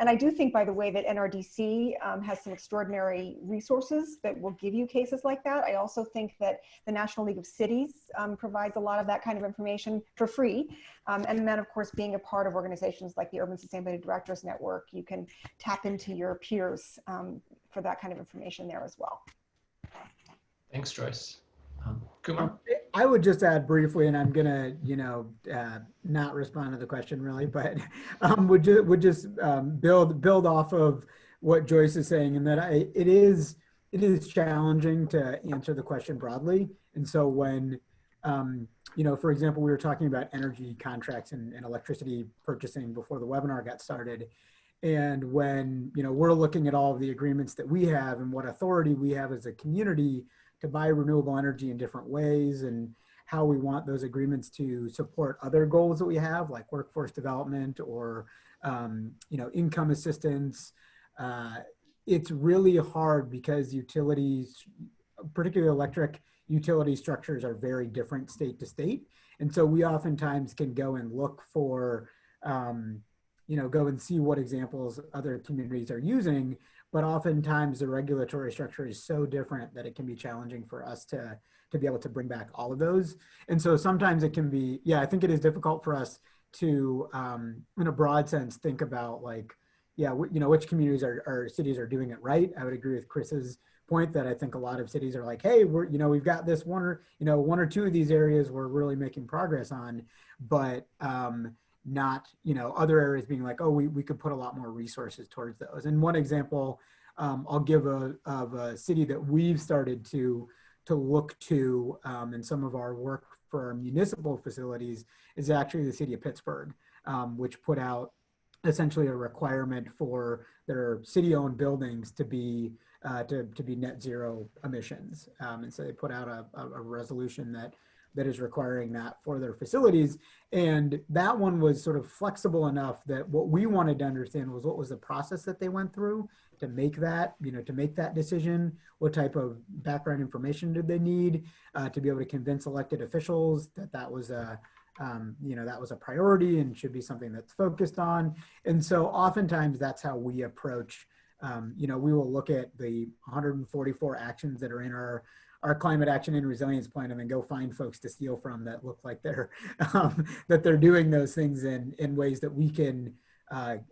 [SPEAKER 5] And I do think, by the way, that NRDC has some extraordinary resources that will give you cases like that. I also think that the National League of Cities provides a lot of that kind of information for free. And then, of course, being a part of organizations like the Urban Sustainability Directors Network, you can tap into your peers for that kind of information there as well.
[SPEAKER 2] Thanks, Joyce. Kumar?
[SPEAKER 4] I would just add briefly, and I'm gonna, not respond to the question really, but would just build off of what Joyce is saying, and that it is challenging to answer the question broadly. And so when, for example, we were talking about energy contracts and electricity purchasing before the webinar got started. And when, we're looking at all of the agreements that we have and what authority we have as a community to buy renewable energy in different ways, and how we want those agreements to support other goals that we have, like workforce development or income assistance. It's really hard because utilities, particularly electric utility structures, are very different state to state. And so we oftentimes can go and look for, go and see what examples other communities are using, but oftentimes the regulatory structure is so different that it can be challenging for us to be able to bring back all of those. And so sometimes it can be, I think it is difficult for us to, in a broad sense, think about like, which communities or cities are doing it right. I would agree with Chris's point that I think a lot of cities are like, hey, we've got this one or two of these areas we're really making progress on, but not, other areas being like, oh, we could put a lot more resources towards those. And one example I'll give of a city that we've started to look to in some of our work for our municipal facilities is actually the city of Pittsburgh, which put out essentially a requirement for their city-owned buildings to be net zero emissions. And so they put out a resolution that is requiring that for their facilities. And that one was sort of flexible enough that what we wanted to understand was what was the process that they went through to make that, to make that decision. What type of background information did they need to be able to convince elected officials that that was a that was a priority and should be something that's focused on. And so oftentimes that's how we approach, we will look at the 144 actions that are in our climate action and resilience plan and then go find folks to steal from that look like they're, that they're doing those things in ways that we can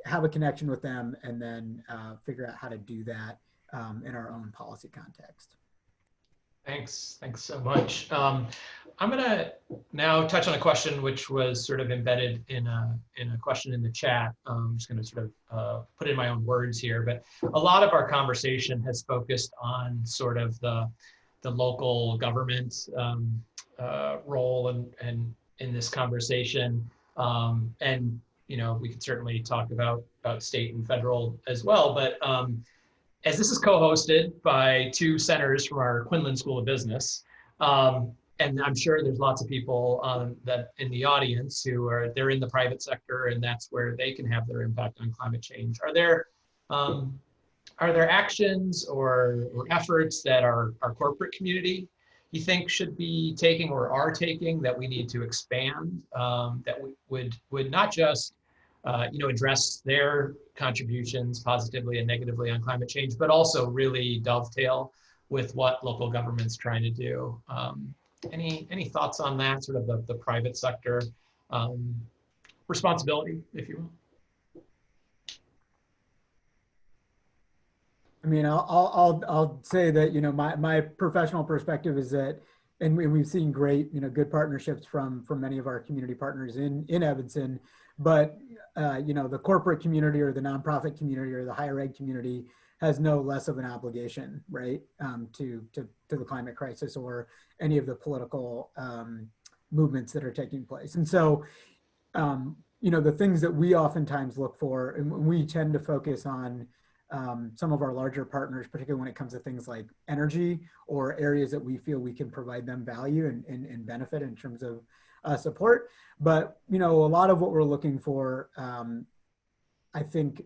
[SPEAKER 4] have a connection with them and then figure out how to do that in our own policy context.
[SPEAKER 2] Thanks so much. I'm going to now touch on a question which was sort of embedded in a question in the chat. I'm just going to sort of put in my own words here, but a lot of our conversation has focused on sort of the local government role and in this conversation. And we could certainly talk about state and federal as well, but as this is co-hosted by two centers from our Quinlan School of Business, and I'm sure there's lots of people that in the audience they're in the private sector, and that's where they can have their impact on climate change. Are there actions or efforts that our corporate community you think should be taking or are taking that we need to expand, that would not just address their contributions positively and negatively on climate change, but also really dovetail with what local government's trying to do? Any thoughts on that, sort of the private sector responsibility, if you will?
[SPEAKER 4] I mean, I'll say that, my professional perspective is that, and we've seen great, good partnerships from many of our community partners in Evanston, but the corporate community or the nonprofit community or the higher ed community has no less of an obligation, right, to the climate crisis or any of the political movements that are taking place. And so, the things that we oftentimes look for, and we tend to focus on some of our larger partners, particularly when it comes to things like energy or areas that we feel we can provide them value and benefit in terms of support. But, a lot of what we're looking for, I think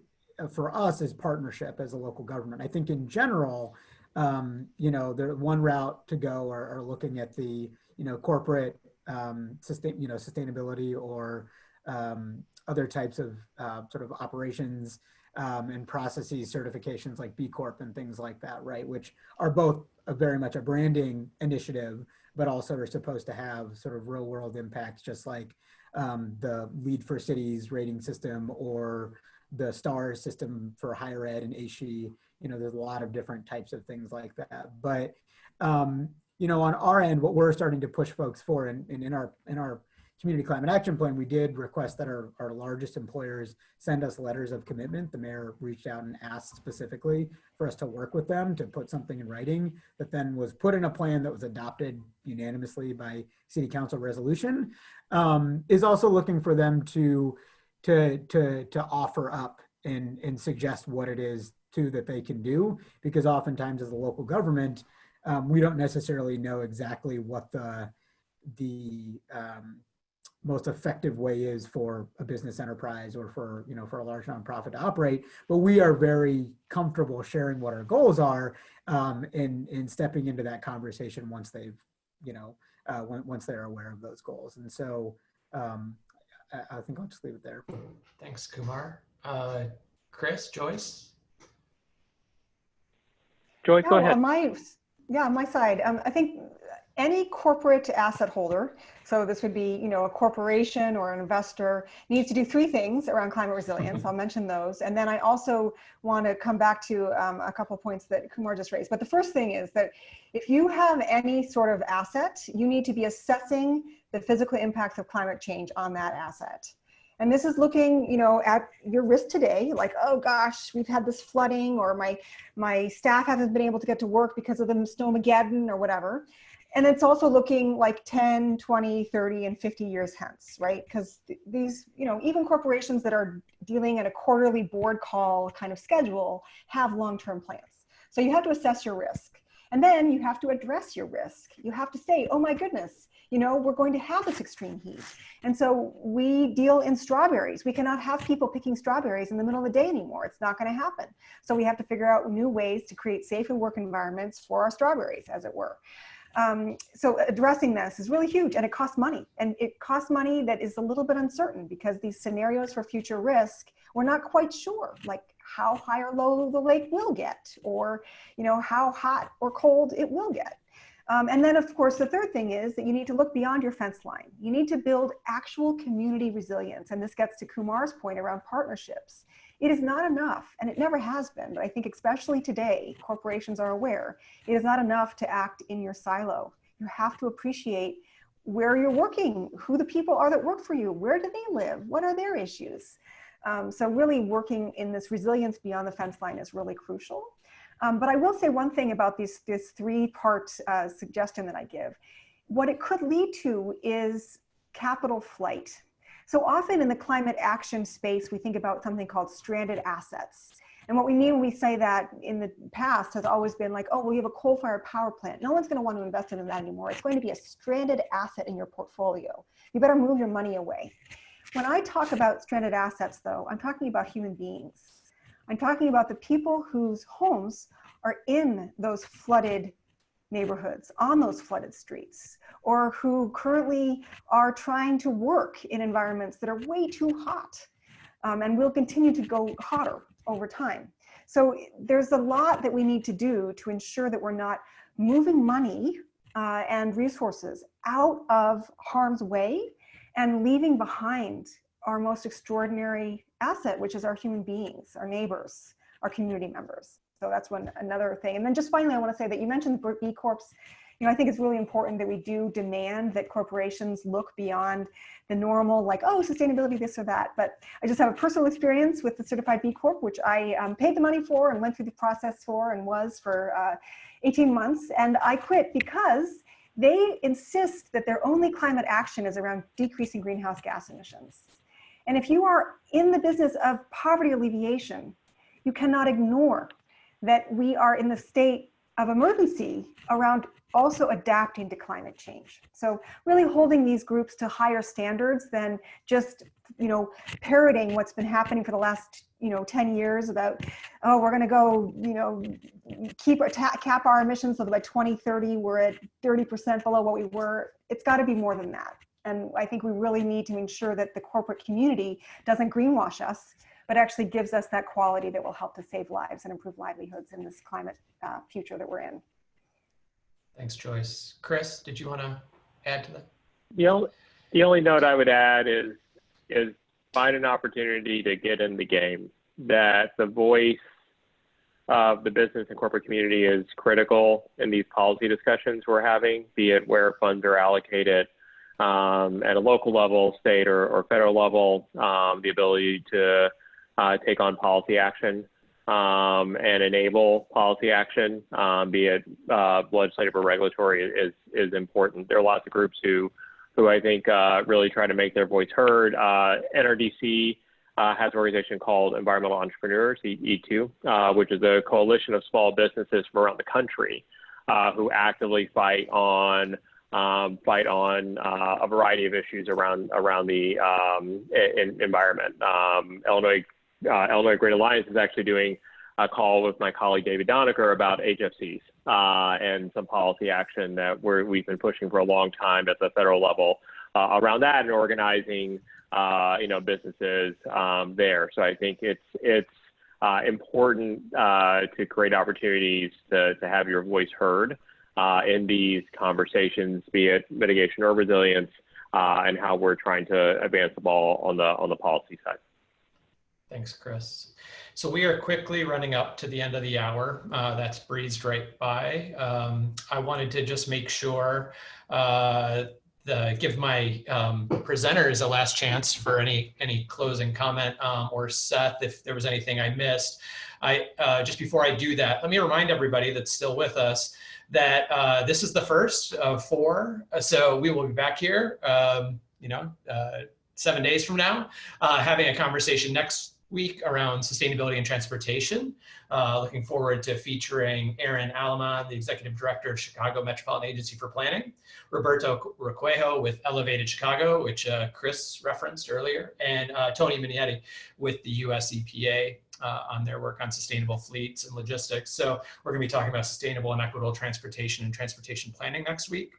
[SPEAKER 4] for us is partnership as a local government. I think in general, there one route to go are looking at the, corporate sustainability or other types of sort of operations and processes certifications like B Corp and things like that, right? Which are both very much a branding initiative, but also are supposed to have sort of real world impacts, just like the Lead for Cities rating system or the STAR system for higher ed and ASHE. There's a lot of different types of things like that. But, on our end, what we're starting to push folks for, and in our community climate action plan, we did request that our largest employers send us letters of commitment. The mayor reached out and asked specifically for us to work with them to put something in writing that then was put in a plan that was adopted unanimously by city council resolution, is also looking for them to offer up and suggest what it is too that they can do, because oftentimes as a local government, we don't necessarily know exactly what the most effective way is for a business enterprise or for a large nonprofit to operate, but we are very comfortable sharing what our goals are and stepping into that conversation once they've once they're aware of those goals. And so I think I'll just leave it there.
[SPEAKER 2] Thanks, Kumar. Chris, Joyce?
[SPEAKER 3] Joyce, go ahead.
[SPEAKER 5] On my side, I think any corporate asset holder, so this would be, a corporation or an investor, needs to do three things around climate resilience. I'll mention those. And then I also want to come back to a couple of points that Kumar just raised. But the first thing is that if you have any sort of asset, you need to be assessing the physical impacts of climate change on that asset. And this is looking, at your risk today, like, oh gosh, we've had this flooding, or my staff hasn't been able to get to work because of the snowmageddon or whatever. And it's also looking like 10, 20, 30, and 50 years hence, right? Because these, even corporations that are dealing in a quarterly board call kind of schedule have long-term plans. So you have to assess your risk. And then you have to address your risk. You have to say, oh my goodness, we're going to have this extreme heat. And so we deal in strawberries. We cannot have people picking strawberries in the middle of the day anymore. It's not going to happen. So we have to figure out new ways to create safer work environments for our strawberries, as it were. So addressing this is really huge, and it costs money, and it costs money that is a little bit uncertain, because these scenarios for future risk, we're not quite sure, like how high or low the lake will get, or how hot or cold it will get. And then of course the third thing is that you need to look beyond your fence line. You need to build actual community resilience, and this gets to Kumar's point around partnerships. It is not enough, and it never has been, but I think especially today, corporations are aware, it is not enough to act in your silo. You have to appreciate where you're working, who the people are that work for you, where do they live, what are their issues? So really working in this resilience beyond the fence line is really crucial. But I will say one thing about this three-part suggestion that I give. What it could lead to is capital flight. So often in the climate action space, we think about something called stranded assets. And what we mean when we say that in the past has always been like, oh, well, you have a coal-fired power plant. No one's going to want to invest in that anymore. It's going to be a stranded asset in your portfolio. You better move your money away. When I talk about stranded assets, though, I'm talking about human beings. I'm talking about the people whose homes are in those flooded neighborhoods, on those flooded streets, or who currently are trying to work in environments that are way too hot and will continue to go hotter over time. So there's a lot that we need to do to ensure that we're not moving money and resources out of harm's way and leaving behind our most extraordinary asset, which is our human beings, our neighbors, our community members. So that's another thing. And then just finally, I want to say that you mentioned B Corps. I think it's really important that we do demand that corporations look beyond the normal, like, oh, sustainability, this or that. But I just have a personal experience with the Certified B Corp, which I paid the money for and went through the process for and was for 18 months. And I quit because they insist that their only climate action is around decreasing greenhouse gas emissions. And if you are in the business of poverty alleviation, you cannot ignore that we are in the state of emergency around also adapting to climate change. So really holding these groups to higher standards than just, parroting what's been happening for the last, 10 years about, oh, we're going to go, cap our emissions so that by 2030, we're at 30% below what we were. It's got to be more than that. And I think we really need to ensure that the corporate community doesn't greenwash us, but actually gives us that quality that will help to save lives and improve livelihoods in this climate future that we're in.
[SPEAKER 2] Thanks, Joyce. Chris, did you want to add to that?
[SPEAKER 3] The only note I would add is find an opportunity to get in the game. That the voice of the business and corporate community is critical in these policy discussions we're having, be it where funds are allocated at a local level, state or federal level, the ability to take on policy action and enable policy action, be it legislative or regulatory, is important. There are lots of groups who I think really try to make their voice heard. NRDC has an organization called Environmental Entrepreneurs, E2, which is a coalition of small businesses from around the country who actively fight on a variety of issues around the environment. Illinois Great Alliance is actually doing a call with my colleague David Donaker about HFCs and some policy action that we've been pushing for a long time at the federal level around that and organizing businesses there. So I think it's important to create opportunities to have your voice heard in these conversations, be it mitigation or resilience, and how we're trying to advance the ball on the policy side.
[SPEAKER 2] Thanks, Chris. So we are quickly running up to the end of the hour. That's breezed right by. I wanted to just make sure give my presenters a last chance for any closing comment, or Seth, if there was anything I missed. Just before I do that, let me remind everybody that's still with us that this is the first of 4. So we will be back here, 7 days from now, having a conversation next week around sustainability and transportation. Looking forward to featuring Aaron Alaman, the Executive Director of Chicago Metropolitan Agency for Planning, Roberto Requejo with Elevated Chicago, which Chris referenced earlier, and Tony Minietti with the US EPA on their work on sustainable fleets and logistics. So we're going to be talking about sustainable and equitable transportation and transportation planning next week.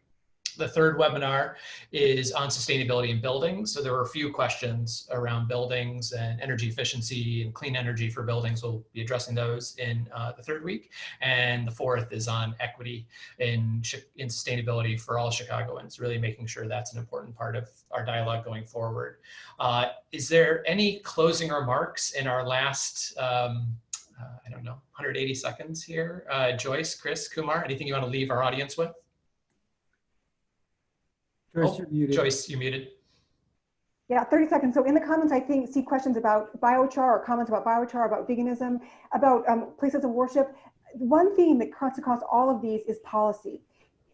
[SPEAKER 2] The third webinar is on sustainability in buildings. So there were a few questions around buildings and energy efficiency and clean energy for buildings. We'll be addressing those in the third week. And the fourth is on equity in sustainability for all Chicagoans, really making sure that's an important part of our dialogue going forward. Is there any closing remarks in our last, 180 seconds here? Joyce, Chris, Kumar, anything you want to leave our audience with?
[SPEAKER 4] Joyce, you're muted.
[SPEAKER 2] Joyce, you're muted.
[SPEAKER 5] Yeah, 30 seconds. So in the comments, I think, see questions about biochar or comments about biochar, about veganism, about places of worship. One theme that cuts across all of these is policy.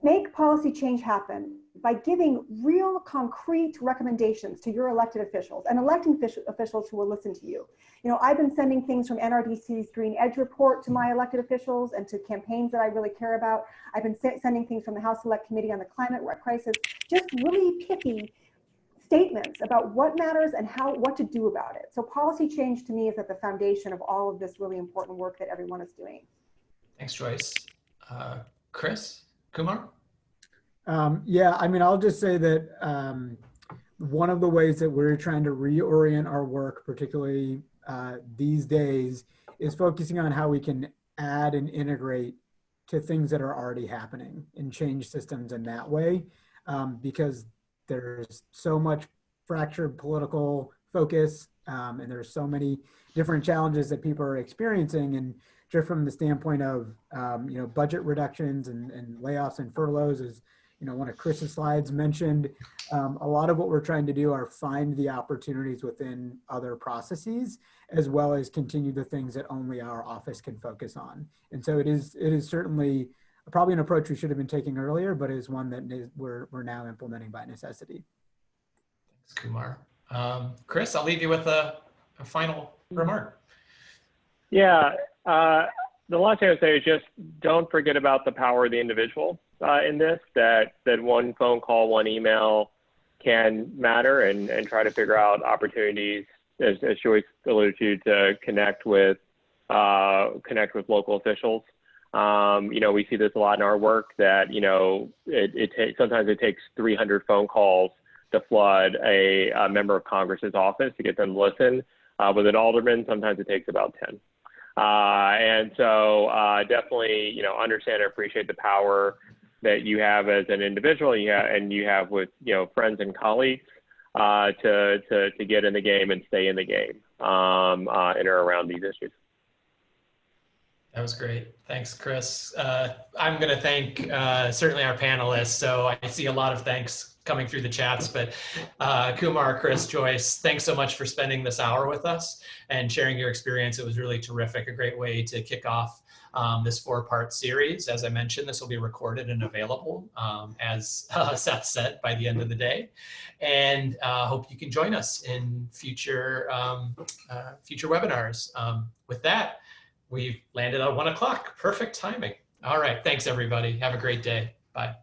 [SPEAKER 5] Make policy change happen by giving real concrete recommendations to your elected officials and electing officials who will listen to you. You know, I've been sending things from NRDC's Green Edge report to my elected officials and to campaigns that I really care about. I've been sending things from the House Select Committee on the Climate Crisis, just really pithy statements about what matters and what to do about it. So policy change to me is at the foundation of all of this really important work that everyone is doing.
[SPEAKER 2] Thanks, Joyce. Chris, Kumar?
[SPEAKER 4] Yeah, I mean, I'll just say that one of the ways that we're trying to reorient our work, particularly these days, is focusing on how we can add and integrate to things that are already happening and change systems in that way, because there's so much fractured political focus and there's so many different challenges that people are experiencing. And just from the standpoint of budget reductions and layoffs and furloughs, is one of Chris's slides mentioned, a lot of what we're trying to do are find the opportunities within other processes, as well as continue the things that only our office can focus on. And so it is certainly probably an approach we should have been taking earlier, but is one that we're now implementing by necessity.
[SPEAKER 2] Thanks, Kumar. Chris, I'll leave you with a final remark.
[SPEAKER 3] Yeah, the last thing I would say is just don't forget about the power of the individual in this, that one phone call, one email can matter, and try to figure out opportunities, as Joyce alluded to connect with local officials. We see this a lot in our work that, sometimes it takes 300 phone calls to flood a member of Congress's office to get them to listen. With an alderman, sometimes it takes about 10. And so definitely, understand and appreciate the power that you have as an individual, and you have with, friends and colleagues to get in the game and stay in the game in or around these issues.
[SPEAKER 2] That was great. Thanks, Chris. I'm going to thank certainly our panelists. So I see a lot of thanks coming through the chats, but Kumar, Chris, Joyce, thanks so much for spending this hour with us and sharing your experience. It was really terrific, a great way to kick off this 4-part series. As I mentioned, this will be recorded and available, as Seth said, by the end of the day. And hope you can join us in future webinars. With that, we've landed on 1 o'clock. Perfect timing. All right. Thanks, everybody. Have a great day. Bye.